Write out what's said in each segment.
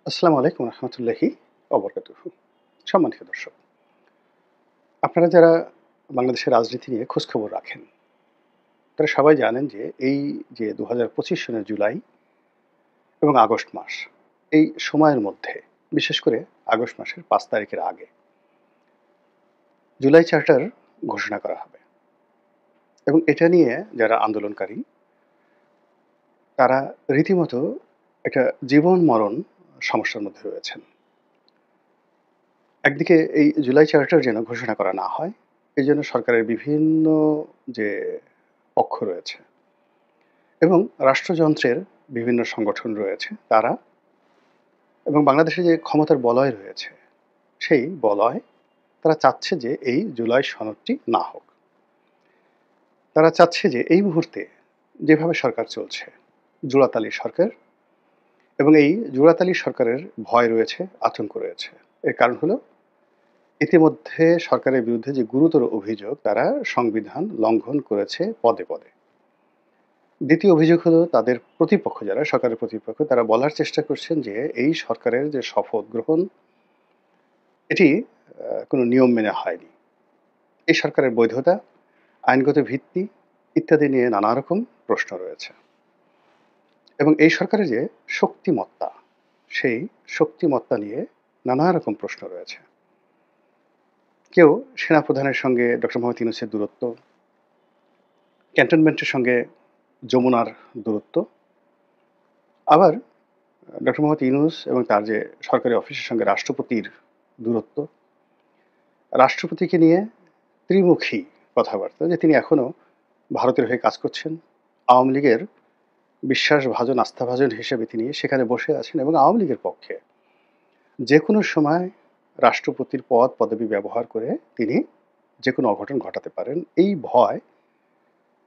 আসসালামু আলাইকুম রহমতুল্লাহি অবরকাতুহু। সম্মানিত দর্শক, আপনারা যারা বাংলাদেশের রাজনীতি নিয়ে খোঁজখবর রাখেন, তারা সবাই জানেন যে এই যে ২০২৫ সনের জুলাই এবং আগস্ট মাস, এই সময়ের মধ্যে বিশেষ করে আগস্ট মাসের ৫ তারিখের আগে জুলাই চার্টার ঘোষণা করা হবে এবং এটা নিয়ে যারা আন্দোলনকারী তারা রীতিমতো একটা জীবন মরণ সমস্যার মধ্যে রয়েছেন। একদিকে এই জুলাই চার্টার যেন ঘোষণা করা না হয়, এজন্য সরকারের বিভিন্ন যে পক্ষ রয়েছে এবং রাষ্ট্রযন্ত্রের বিভিন্ন সংগঠন রয়েছে তারা এবং বাংলাদেশে যে ক্ষমতার বলয় রয়েছে, সেই বলয় তারা চাচ্ছে যে এই জুলাই সনদটি না হোক। তারা চাচ্ছে যে এই মুহূর্তে যেভাবে সরকার চলছে, জোড়াতালি সরকার, এবং এই জোড়াতালি সরকারের ভয় রয়েছে, আতঙ্ক রয়েছে। এর কারণ হলো ইতিমধ্যে সরকারের বিরুদ্ধে যে গুরুতর অভিযোগ তারা সংবিধান লঙ্ঘন করেছে পদে পদে। দ্বিতীয় অভিযোগ হলো তাদের প্রতিপক্ষ যারা সরকারের প্রতিপক্ষ তারা বলার চেষ্টা করছেন যে এই সরকারের যে শপথ গ্রহণ এটি কোনো নিয়ম মেনে হয়নি। এই সরকারের বৈধতা, আইনগত ভিত্তি ইত্যাদি নিয়ে নানা রকম প্রশ্ন রয়েছে এবং এই সরকারের যে শক্তিমত্তা, সেই শক্তিমত্তা নিয়ে নানা রকম প্রশ্ন রয়েছে। কেউ সেনাপ্রধানের সঙ্গে ডক্টর মোহাম্মদ ইউনূসের দূরত্ব, ক্যান্টনমেন্টের সঙ্গে যমুনার দূরত্ব, আবার ডক্টর মোহাম্মদ ইউনূস এবং তার যে সরকারি অফিসের সঙ্গে রাষ্ট্রপতির দূরত্ব, রাষ্ট্রপতিকে নিয়ে ত্রিমুখী কথাবার্তা যে তিনি এখনো ভারতের হয়ে কাজ করছেন, আওয়ামী লীগের বিশ্বাসভাজন আস্থাভাজন হিসেবে তিনি সেখানে বসে আছেন এবং আওয়ামী লীগের পক্ষে যে কোনো সময় রাষ্ট্রপতির পদ পদবি ব্যবহার করে তিনি যে কোনো অঘটন ঘটাতে পারেন, এই ভয়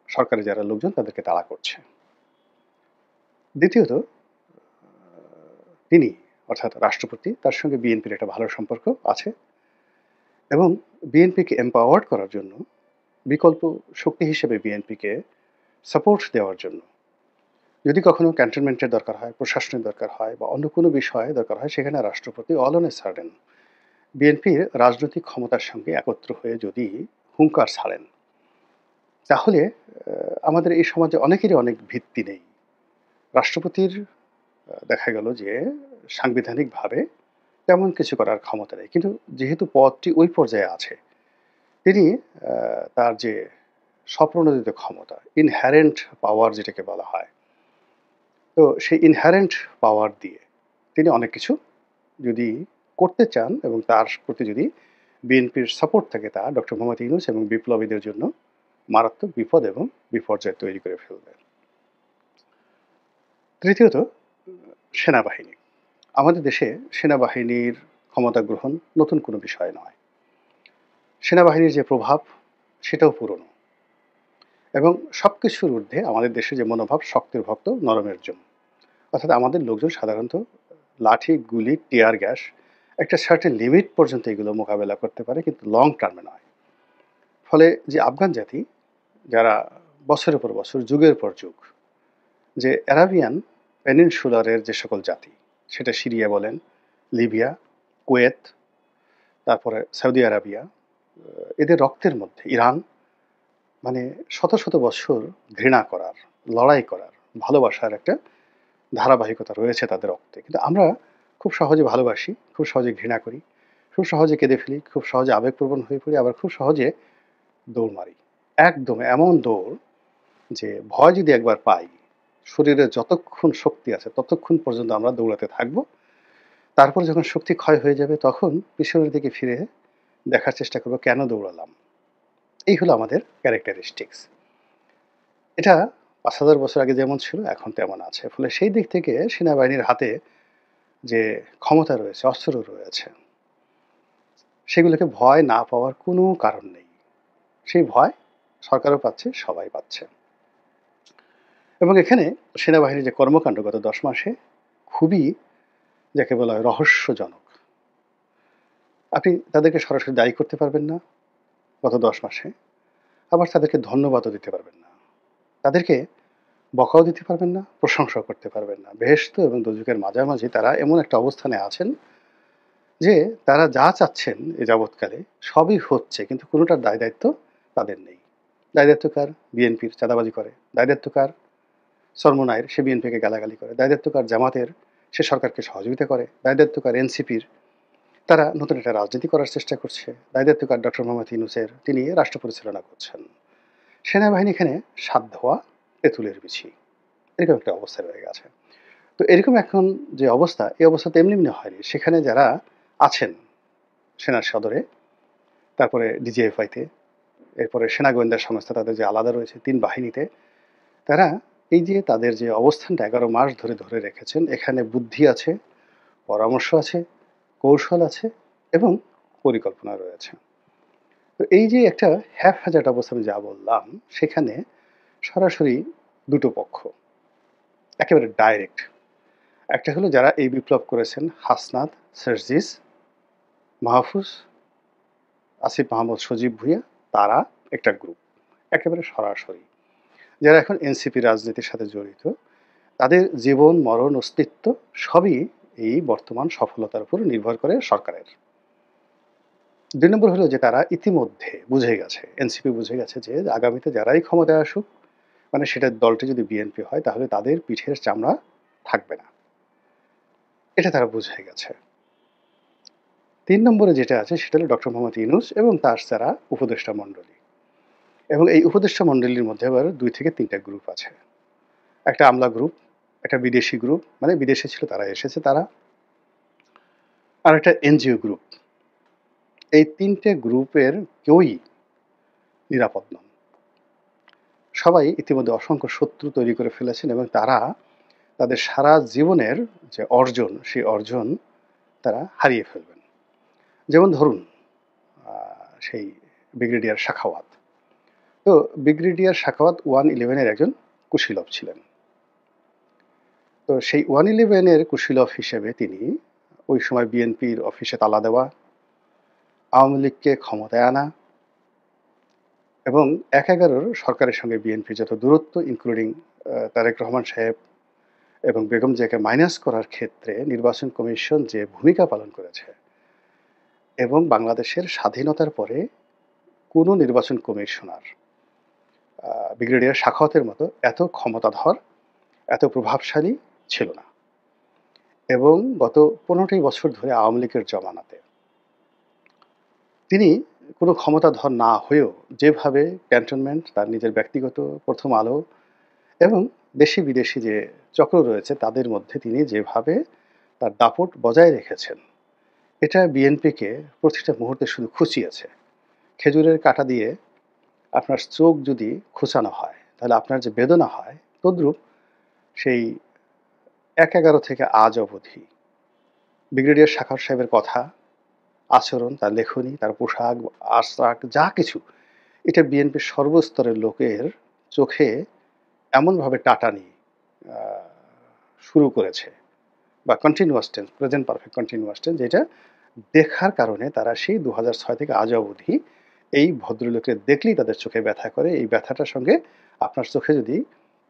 সরকারের যারা লোকজন তাদেরকে তাড়া করছে। দ্বিতীয়ত তিনি অর্থাৎ রাষ্ট্রপতি তার সঙ্গে বিএনপির একটা ভালো সম্পর্ক আছে এবং বিএনপিকে এম্পাওয়ার্ড করার জন্য, বিকল্প শক্তি হিসেবে বিএনপিকে সাপোর্ট দেওয়ার জন্য যদি কখনো ক্যান্টনমেন্টের দরকার হয়, প্রশাসনের দরকার হয় বা অন্য কোনো বিষয়ে দরকার হয়, সেখানে রাষ্ট্রপতি অল অন এ সাডেন বিএনপির রাজনৈতিক ক্ষমতার সঙ্গে একত্র হয়ে যদি হুঙ্কার ছাড়েন, তাহলে আমাদের এই সমাজে অনেকেরই অনেক ভিত্তি নেই। রাষ্ট্রপতির দেখা গেল যে সাংবিধানিকভাবে তেমন কিছু করার ক্ষমতা নেই, কিন্তু যেহেতু পদটি ওই পর্যায়ে আছে, তিনি তার যে স্বপ্রণোদিত ক্ষমতা, ইনহ্যারেন্ট পাওয়ার যেটাকে বলা হয়, তো সেই ইনহ্যারেন্ট পাওয়ার দিয়ে তিনি অনেক কিছু যদি করতে চান এবং তার প্রতি যদি বিএনপির সাপোর্ট থাকে, তা ডক্টর মোহাম্মদ ইউনূস এবং বিপ্লবীদের জন্য মারাত্মক বিপদ এবং বিপর্যয় তৈরি করে ফেলবে। তৃতীয়ত, সেনাবাহিনী। আমাদের দেশে সেনাবাহিনীর ক্ষমতা গ্রহণ নতুন কোনো বিষয় নয়। সেনাবাহিনীর যে প্রভাব সেটাও পুরনো এবং সব কিছুর ঊর্ধ্বে আমাদের দেশে যে মনোভাব শক্তের ভক্ত নরমের জন্য, অর্থাৎ আমাদের লোকজন সাধারণত লাঠি, গুলি, টিয়ার গ্যাস একটা সার্টেন লিমিট পর্যন্ত এগুলো মোকাবেলা করতে পারে, কিন্তু লং টার্মে নয়। ফলে যে আফগান জাতি যারা বছরের পর বছর, যুগের পর যুগ, যে অ্যারাবিয়ান পেনিনসুলারের যে সকল জাতি, সেটা সিরিয়া বলেন, লিবিয়া, কুয়েত, তারপরে সৌদি আরাবিয়া, এদের রক্তের মধ্যে ইরান, মানে শত শত বছর ঘৃণা করার, লড়াই করার, ভালোবাসার একটা ধারাবাহিকতা রয়েছে তাদের রক্তে। কিন্তু আমরা খুব সহজে ভালোবাসি, খুব সহজে ঘৃণা করি, খুব সহজে কেঁদে ফেলি, খুব সহজে আবেগপ্রবণ হয়ে পড়ি, আবার খুব সহজে দৌড় মারি। একদম এমন দৌড় যে ভয় যদি একবার পাই, শরীরে যতক্ষণ শক্তি আছে ততক্ষণ পর্যন্ত আমরা দৌড়াতে থাকবো। তারপর যখন শক্তি ক্ষয় হয়ে যাবে তখন পিছনের দিকে ফিরে দেখার চেষ্টা করবো কেন দৌড়ালাম। এই হলো আমাদের ক্যারেক্টারিস্টিক্স। এটা ৫,০০০ বছর আগে যেমন ছিল এখন তেমন আছে। ফলে সেই দিক থেকে সেনাবাহিনীর হাতে যে ক্ষমতা রয়েছে, অস্ত্র রয়েছে, সেগুলোকে ভয় না পাওয়ার কোনো কারণ নেই। সেই ভয় সরকারও পাচ্ছে, সবাই পাচ্ছে। এবং এখানে সেনাবাহিনীর যে কর্মকাণ্ড গত ১০ মাসে খুবই, যাকে বলা হয়, রহস্যজনক। আপনি তাদেরকে সরাসরি দায়ী করতে পারবেন না গত ১০ মাসে, আবার তাদেরকে ধন্যবাদও দিতে পারবেন না। তাদেরকে বকাও দিতে পারবেন না, প্রশংসাও করতে পারবেন না। বেহেশত এবং দোজখের মাঝামাঝি তারা এমন একটা অবস্থানে আছেন যে তারা যা চাচ্ছেন এ যাবৎকালে সবই হচ্ছে, কিন্তু কোনোটার দায়-দায়িত্ব তাদের নেই। দায়-দায়িত্ব কার? বিএনপির, চাঁদাবাজি করে। দায়-দায়িত্ব কার? চরমোনাইর, সে বিএনপিকে গালাগালি করে। দায়-দায়িত্ব কার? জামাতের, সে সরকারকে সহযোগিতা করে। দায়-দায়িত্ব কার? এনসিপির, তারা নতুন একটা রাজনীতি করার চেষ্টা করছে। দায়-দায়িত্ব কার? ডক্টর মোহাম্মদ ইউনূসের, তিনি রাষ্ট্র পরিচালনা করছেন। সেনাবাহিনী এখানে সাত ধোয়া তেঁতুলের বিচি। এরকম একটা অবস্থা রয়ে গেছে। তো এরকম এখন যে অবস্থা, এই অবস্থা তো এমনি এমনি হয়নি। সেখানে যারা আছেন সেনার সদরে, তারপরে ডিজিএফআইতে, এরপরে সেনা গোয়েন্দা সংস্থা তাদের যে আলাদা রয়েছে ৩ বাহিনীতে, তারা এই যে তাদের যে অবস্থানটা ১১ মাস ধরে ধরে রেখেছেন, এখানে বুদ্ধি আছে, পরামর্শ আছে, কৌশল আছে এবং পরিকল্পনা রয়েছে। তো এই যে একটা হ্যাফহ্যাজার্ড অবস্থা আমি যা বললাম, সেখানে সরাসরি দুটো পক্ষ, একেবারে ডাইরেক্ট। একটা হলো যারা এই বিপ্লব করেছেন, হাসনাত, সার্জিস, মাহফুজ, আসিফ মাহমুদ, সজীব ভুঁইয়া, তারা একটা গ্রুপ, একেবারে সরাসরি। যারা এখন এনসিপি রাজনীতির সাথে জড়িত, তাদের জীবন, মরণ, অস্তিত্ব সবই এই বর্তমান সফলতার উপর নির্ভর করে সরকারের। ২ নম্বর হলো যে তারা ইতিমধ্যে বুঝে গেছে, এনসিপি বুঝে গেছে যে আগামীতে যারাই ক্ষমতায় আসুক, মানে সেটা দলটি যদি বিএনপি হয়, তাহলে তাদের পিঠের চামড়া থাকবে না। এটা তারা বুঝে গেছে। ৩ নম্বরে যেটা আছে সেটা হলো ডক্টর মোহাম্মদ ইউনূস এবং তার যারা উপদেষ্টা মণ্ডলী। এবং এই উপদেষ্টা মণ্ডলীর মধ্যে আবার ২ থেকে ৩ টা গ্রুপ আছে। একটা আমলা গ্রুপ, একটা বিদেশি গ্রুপ, মানে বিদেশে ছিল তারা এসেছে তারা, আর একটা এনজিও গ্রুপ। এই ৩ টে গ্রুপের কেউই নিরাপদ নন। সবাই ইতিমধ্যে অসংখ্য শত্রু তৈরি করে ফেলেছেন এবং তারা তাদের সারা জীবনের যে অর্জন, সেই অর্জন তারা হারিয়ে ফেলবেন। যেমন ধরুন সেই ব্রিগেডিয়ার সাখাওয়াত। তো ব্রিগেডিয়ার সাখাওয়াত 111 এর একজন কুশীলব ছিলেন। তো সেই 111 এর কুশীলব হিসেবে তিনি ওই সময় বিএনপির অফিসে তালা দেওয়া, আওয়ামী লীগকে ক্ষমতায় আনা এবং ১/১১ সরকারের সঙ্গে বিএনপির যত দূরত্ব, ইনক্লুডিং তারেক রহমান সাহেব এবং বেগম জিয়াকে মাইনাস করার ক্ষেত্রে নির্বাচন কমিশন যে ভূমিকা পালন করেছে, এবং বাংলাদেশের স্বাধীনতার পরে কোনো নির্বাচন কমিশনার ব্রিগেডিয়ার সাখাওয়াতের মতো এত ক্ষমতাধর, এত প্রভাবশালী ছিল না। এবং গত ১৫টি বছর ধরে আওয়ামী লীগের জমানাতে তিনি কোনো ক্ষমতাধর না হয়েও যেভাবে ক্যান্টনমেন্ট, তার নিজের ব্যক্তিগত প্রথম আলো এবং দেশি বিদেশি যে চক্র রয়েছে তাদের মধ্যে তিনি যেভাবে তার দাপট বজায় রেখেছেন, এটা বিএনপিকে প্রতিটা মুহূর্তে শুধু খুঁচিয়েছে। খেজুরের কাঁটা দিয়ে আপনার চোখ যদি খোঁচানো হয়, তাহলে আপনার যে বেদনা হয়, তদ্রূপ সেই ১/১১ থেকে আজ অবধি ব্রিগেডিয়ার সাখাওয়াত সাহেবের কথা, আচরণ, তার লেখনী, তার পোশাক, আশাক যা কিছু, এটা বিএনপির সর্বস্তরের লোকের চোখে এমনভাবে টাটানি আ শুরু করেছে, বা continuous tense, present perfect continuous tense, যেটা দেখার কারণে তারা সেই ২০০৬ থেকে আজ অবধি এই ভদ্রলোককে দেখলেই তাদের চোখে ব্যথা করে। এই ব্যথাটার সঙ্গে আপনার চোখে যদি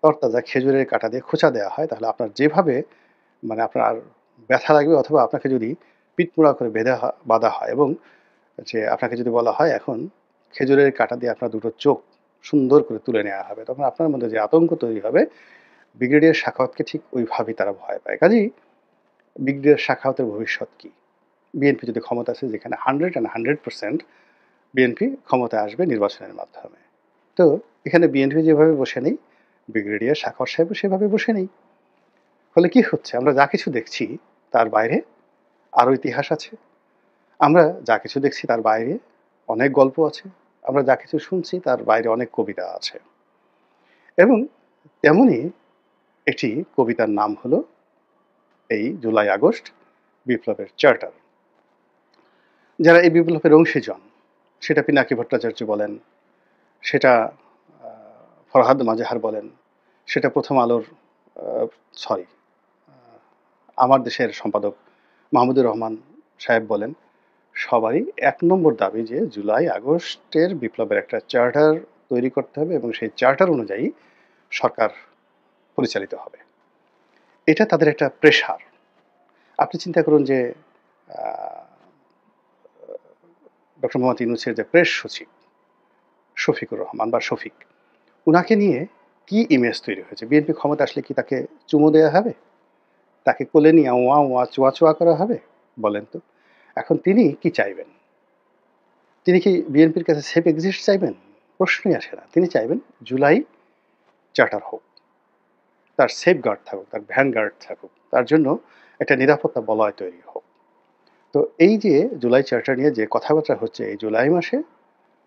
তরতাজা খেজুরের কাঁটা দিয়ে খোঁচা দেওয়া হয়, তাহলে আপনার যেভাবে মানে আপনার ব্যথা লাগবে, অথবা আপনাকে যদি পিঠমোড়া করে বাঁধা হয় এবং যে আপনাকে যদি বলা হয় এখন খেজুরের কাঁটা দিয়ে আপনার দুটো চোখ সুন্দর করে তুলে নেওয়া হবে, তখন আপনার মধ্যে যে আতঙ্ক তৈরি হবে, ব্রিগেডিয়ার সাখাওয়াতকে ঠিক ওইভাবেই তারা ভয় পায়। কাজেই ব্রিগেডিয়ার সাখাওয়াতের ভবিষ্যৎ কী? বিএনপি যদি ক্ষমতা আছে, যেখানে 100% বিএনপি ক্ষমতায় আসবে নির্বাচনের মাধ্যমে। তো এখানে বিএনপি যেভাবে বসে নেই, ব্রিগেডিয়ার সাখাওয়াত সাহেবও সেভাবে বসে নেই। ফলে কি হচ্ছে? আমরা যা কিছু দেখছি তার বাইরে আরও ইতিহাস আছে। আমরা যা কিছু দেখছি তার বাইরে অনেক গল্প আছে। আমরা যা কিছু শুনছি তার বাইরে অনেক কবিতা আছে। এবং তেমনই একটি কবিতার নাম হলো এই জুলাই আগস্ট বিপ্লবের চার্টার। যারা এই বিপ্লবের অংশীজন, সেটা পিনাকি ভট্টাচার্য বলেন, সেটা ফরহাদ মাজহার বলেন, সেটা প্রথম আলোর সরি আমার দেশের সম্পাদক মাহমুদুর রহমান সাহেব বলেন, সবারই ১ নম্বর দাবি যে জুলাই আগস্টের বিপ্লবের একটা চার্টার তৈরি করতে হবে এবং সেই চার্টার অনুযায়ী সরকার পরিচালিত হবে। এটা তাদের একটা প্রেশার। আপনি চিন্তা করুন যে ডক্টর মোহাম্মদ ইউনূসের যে প্রেস সচিব শফিকুর রহমান বা শফিক, উনাকে নিয়ে কি ইমেজ তৈরি হয়েছে? বিএনপি ক্ষমতা আসলে কি তাকে চুমু দেয়া হবে? তাকে কোলে নিয়ে ওয়া, ওয়া চোয়া, চোয়া করা হবে? বলেন তো। এখন তিনি কি চাইবেন? তিনি কি বিএনপির কাছে সেফ এক্সিস্ট চাইবেন? প্রশ্নই আসে না। তিনি চাইবেন জুলাই চার্টার হোক। তার সেফগার্ড থাকুক, তার ভ্যানগার্ড থাকুক। তার জন্য একটা নিরাপত্তা বলয় তৈরি হোক। তো এই যে জুলাই চার্টার নিয়ে যে কথাবার্তা হচ্ছে এই জুলাই মাসে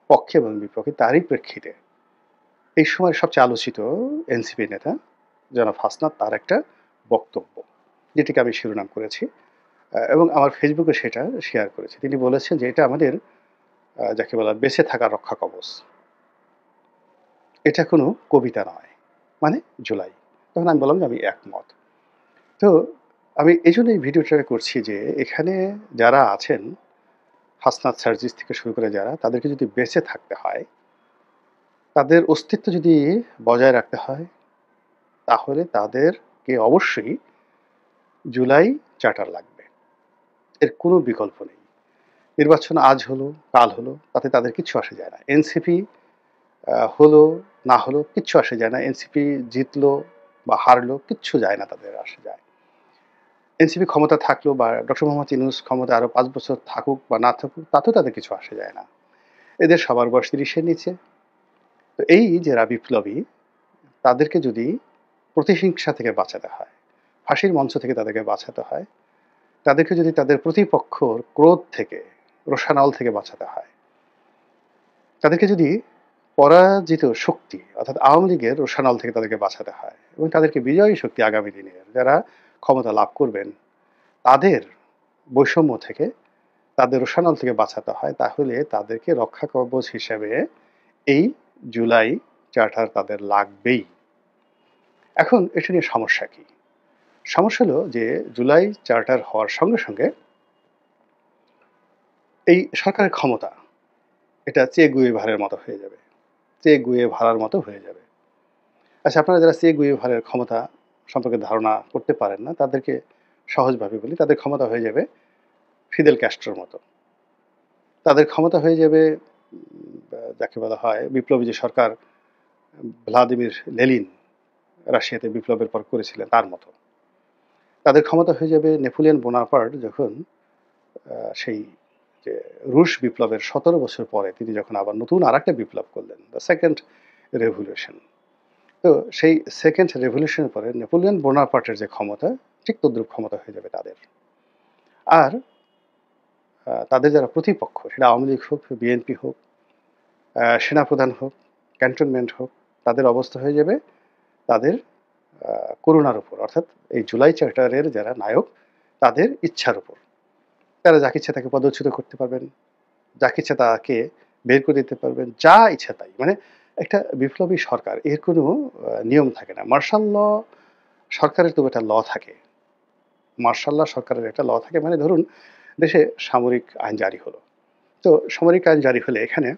পক্ষে এবং বিপক্ষে তারই প্রেক্ষিতে এই সময় সবচেয়ে আলোচিত এনসিপি নেতা জনাব হাসনাত তার একটা বক্তব্য, যেটিকে আমি শিরোনাম করেছি এবং আমার ফেসবুকে সেটা শেয়ার করেছি। তিনি বলেছেন যে এটা আমাদের যাকে বলা বেঁচে থাকার রক্ষা কবচ। এটা কোনো কবিতা নয়। মানে জুলাই। তখন আমি বললাম যে আমি একমত। তো আমি এইজন্য এই ভিডিওটা করছি যে এখানে যারা আছেন হাসনাত সার্জিস থেকে শুরু করে যারা, তাদেরকে যদি বেঁচে থাকতে হয়, তাদের অস্তিত্ব যদি বজায় রাখতে হয়, তাহলে তাদেরকে অবশ্যই জুলাই চার্টার লাগবে। এর কোনো বিকল্প নেই। নির্বাচন আজ হলো, কাল হলো, তাতে তাদের কিচ্ছু আসে যায় না। এনসিপি হলো, না হলো কিচ্ছু আসে যায় না। এনসিপি জিতলো বা হারলো কিচ্ছু যায় না, তাদের আসে যায়। এনসিপি ক্ষমতা থাকলো বা ডক্টর মোহাম্মদ ইউনূস ক্ষমতা আরো ৫ বছর থাকুক বা না থাকুক, তাতেও তাদের কিছু আসে যায় না। এদের সবার বয়স ৩০-এর নিচে। তো এই যারা বিপ্লবী, তাদেরকে যদি প্রতিহিংসা থেকে বাঁচাতে হয়, ফাঁসির মঞ্চ থেকে তাদেরকে বাঁচাতে হয়, তাদেরকে যদি তাদের প্রতিপক্ষর ক্রোধ থেকে, রোষানল থেকে বাঁচাতে হয়, তাদেরকে যদি পরাজিত শক্তি অর্থাৎ আওয়ামী লীগের রোষানল থেকে তাদেরকে বাঁচাতে হয় এবং তাদেরকে বিজয়ী শক্তি আগামী দিনের যারা ক্ষমতা লাভ করবেন তাদের বৈষম্য থেকে, তাদের রোষানল থেকে বাঁচাতে হয়, তাহলে তাদেরকে রক্ষা কবচ হিসেবে এই জুলাই চার্টার তাদের লাগবেই। এখন এটা নিয়ে সমস্যা কি? সমস্যা হলো যে জুলাই চার্টার হওয়ার সঙ্গে সঙ্গে এই সরকারের ক্ষমতা এটা চে গুয়েভারের মতো হয়ে যাবে। চে গুয়েভারার মতো হয়ে যাবে। আচ্ছা, আপনারা যারা চে গুয়েভারের ক্ষমতা সম্পর্কে ধারণা করতে পারেন না, তাদেরকে সহজভাবে বলি, তাদের ক্ষমতা হয়ে যাবে ফিদেল ক্যাস্ট্রোর মতো। তাদের ক্ষমতা হয়ে যাবে যাকে বলা হয় বিপ্লবী যে সরকার ভ্লাদিমির লেনিন রাশিয়াতে বিপ্লবের পর করেছিলেন তার মতো। তাদের ক্ষমতা হয়ে যাবে নেপোলিয়ন বোনাপার্ট যখন সেই যে রুশ বিপ্লবের ১৭ বছর পরে তিনি যখন আবার নতুন আরেকটা বিপ্লব করলেন, দ্য সেকেন্ড রেভলিউশন। তো সেই সেকেন্ড রেভলিউশনের পরে নেপোলিয়ন বোনাপার্টের যে ক্ষমতা, ঠিক তদ্রুপ ক্ষমতা হয়ে যাবে তাদের। আর তাদের যারা প্রতিপক্ষ, সেটা আওয়ামী লীগ হোক, বিএনপি হোক, সেনাপ্রধান হোক, ক্যান্টনমেন্ট হোক, তাদের অবস্থা হয়ে যাবে তাদের করুণার উপর, অর্থাৎ এই জুলাই চার্টারের যারা নায়ক তাদের ইচ্ছার উপর। তারা যাকে ইচ্ছা তাকে পদচ্যুত করতে পারবেন, যাকে ইচ্ছা তাকে বের করে দিতে পারবেন, যা ইচ্ছা তাই। মানে একটা বিপ্লবী সরকার, এর কোনো নিয়ম থাকে না। মার্শাল ল, সরকারের তো একটা ল থাকে। মার্শাল ল সরকারের একটা ল থাকে, মানে ধরুন দেশে সামরিক আইন জারি হলো। তো সামরিক আইন জারি হলে এখানে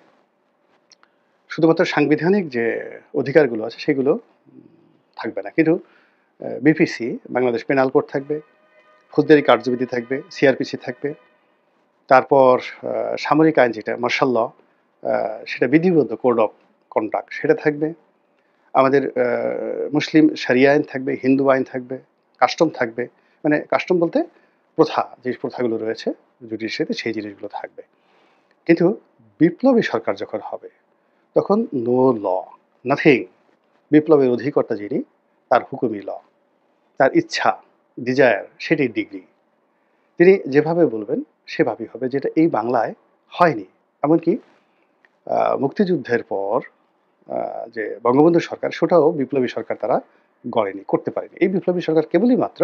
শুধুমাত্র সাংবিধানিক যে অধিকারগুলো আছে সেগুলো থাকবে না, কিন্তু বিপিসি, বাংলাদেশ পেনাল কোড থাকবে, ফৌজদারি কার্যবিধি থাকবে, সিআরপিসি থাকবে, তারপর সামরিক আইন যেটা মার্শাল ল, সেটা বিধিবদ্ধ কোড অফ কন্ডাক্ট সেটা থাকবে, আমাদের মুসলিম শরিয়া আইন থাকবে, হিন্দু আইন থাকবে, কাস্টম থাকবে। মানে কাস্টম বলতে প্রথা, যে প্রথাগুলো রয়েছে জুডিশিয়ারিতে সেই জিনিসগুলো থাকবে। কিন্তু বিপ্লবী সরকার যখন হবে তখন নো ল, নাথিং। বিপ্লবের অধিকর্তা যিনি, তার হুকুমই ল, তার ইচ্ছা, ডিজায়ার সেটাই ডিগ্রি। তিনি যেভাবে বলবেন সেভাবেই হবে, যেটা এই বাংলায় হয়নি। এমনকি মুক্তিযুদ্ধের পর যে বঙ্গবন্ধু সরকার, সেটাও বিপ্লবী সরকার তারা গড়েনি, করতে পারেনি। এই বিপ্লবী সরকার কেবলই মাত্র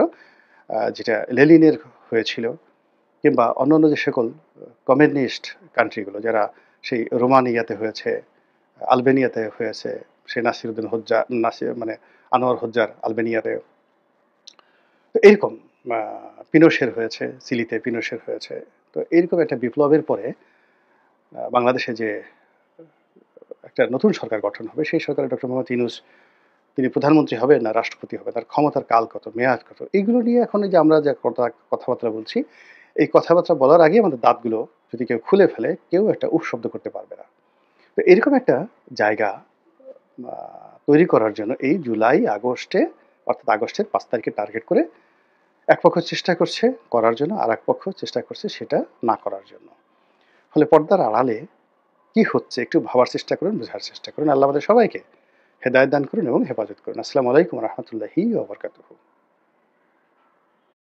যেটা লেনিনের হয়েছিল, কিংবা অন্যান্য যে সকল কমিউনিস্ট কান্ট্রিগুলো যারা সেই রোমানিয়াতে হয়েছে, আলবেনিয়াতে হয়েছে, সে নাসিরুদ্দিন হোজ্জা, নাসির মানে আনোয়ার হোজ্জার আলবেনিয়াতে, তো এরকম পিনোশের হয়েছে, চিলিতে পিনোশের হয়েছে। তো এরকম একটা বিপ্লবের পরে বাংলাদেশে যে একটা নতুন সরকার গঠন হবে, সেই সরকারে ডক্টর মোহাম্মদ ইউনূস তিনি প্রধানমন্ত্রী হবেন না রাষ্ট্রপতি হবেন, তার ক্ষমতার কাল কত, মেয়াদ কত, এগুলো নিয়ে এখন এই যে আমরা যে কথাবার্তা বলছি, এই কথাবার্তা বলার আগেই আমাদের দাঁতগুলো যদি কেউ খুলে ফেলে, কেউ একটা উফ শব্দ করতে পারবে না। তো এরকম একটা জায়গা তৈরি করার জন্য এই জুলাই, আগস্টে অর্থাৎ আগস্টের ৫ তারিখে টার্গেট করে এক পক্ষ চেষ্টা করছে করার জন্য, আরেক পক্ষ চেষ্টা করছে সেটা না করার জন্য। ফলে পর্দার আড়ালে কি হচ্ছে একটু ভাবার চেষ্টা করুন, বোঝার চেষ্টা করুন। আল্লাহ আমাদের সবাইকে হেদায়েত দান করুন এবং হেফাজত করুন। আসসালামু আলাইকুম ওয়া রাহমাতুল্লাহি ওয়া বারাকাতুহু।